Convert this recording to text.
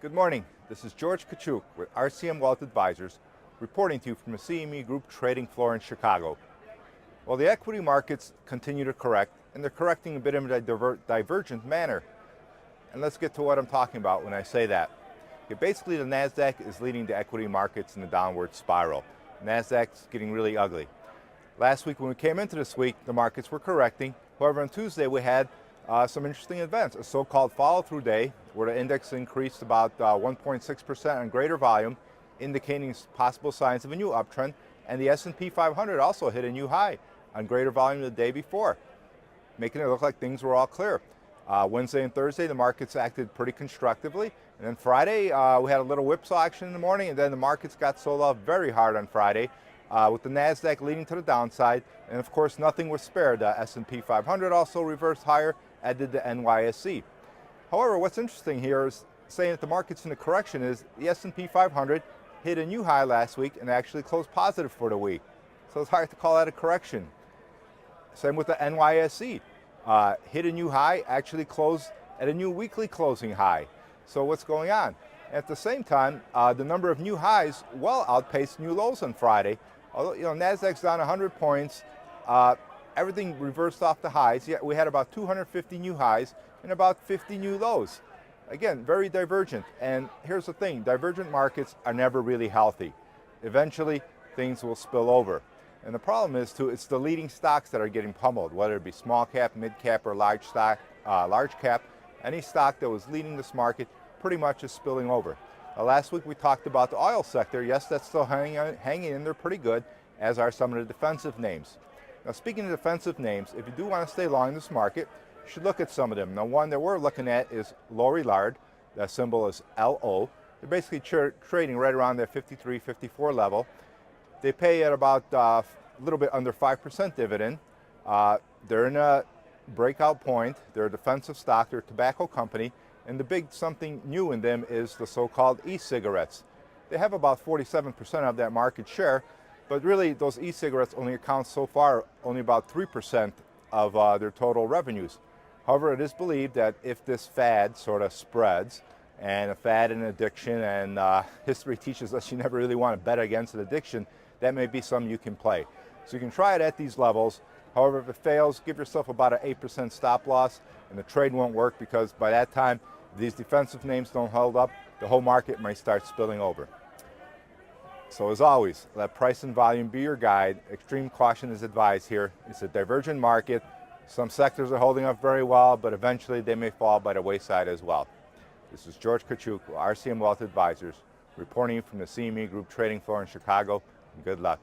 Good morning. This is George Kachuk with RCM Wealth Advisors reporting to you from the CME Group trading floor in Chicago. Well, the equity markets continue to correct, and they're correcting a bit in a divergent manner. And let's get to what I'm talking about when I say that. Okay, basically, the NASDAQ is leading the equity markets in the downward spiral. NASDAQ's getting really ugly. Last week when we came into this week, the markets were correcting. However, on Tuesday we had some interesting events, a so-called follow-through day where the index increased about 1.6% on greater volume, indicating possible signs of a new uptrend, and the S&P 500 also hit a new high on greater volume the day before, making it look like things were all clear. Wednesday and Thursday, the markets acted pretty constructively, and then Friday, we had a little whipsaw action in the morning, and then the markets got sold off very hard on Friday, with the NASDAQ leading to the downside, and of course nothing was spared. The S&P 500 also reversed higher, as did the NYSE. However, what's interesting here is saying that the market's in a correction is the S&P 500 hit a new high last week and actually closed positive for the week. So it's hard to call that a correction. Same with the NYSE. Hit a new high, actually closed at a new weekly closing high. So what's going on? At the same time, the number of new highs well outpaced new lows on Friday. Although, NASDAQ's down 100 points, everything reversed off the highs. Yet we had about 250 new highs and about 50 new lows. Again, very divergent. And here's the thing, divergent markets are never really healthy. Eventually, things will spill over. And the problem is, too, it's the leading stocks that are getting pummeled, whether it be small cap, mid cap, or large cap. Any stock that was leading this market pretty much is spilling over. Last week we talked about the oil sector. Yes, that's still hanging in there pretty good, as are some of the defensive names. Now, speaking of defensive names, if you do want to stay long in this market, you should look at some of them. Now, one that we're looking at is Lorillard. That symbol is LO. They're basically trading right around that 53, 54 level. They pay at about a little bit under 5% dividend. They're in a breakout point. They're a defensive stock. They're a tobacco company. And the big something new in them is the so-called e-cigarettes. They have about 47% of that market share, but really those e-cigarettes only account so far only about 3% of their total revenues. However, it is believed that if this fad sort of spreads, and a fad in addiction, and history teaches us you never really want to bet against an addiction, that may be something you can play. So you can try it at these levels. However, if it fails, give yourself about an 8% stop loss, and the trade won't work because by that time, if these defensive names don't hold up, the whole market might start spilling over. So as always, let price and volume be your guide. Extreme caution is advised here. It's a divergent market. Some sectors are holding up very well, but eventually they may fall by the wayside as well. This is George Kachuk, RCM Wealth Advisors, reporting from the CME Group trading floor in Chicago. Good luck.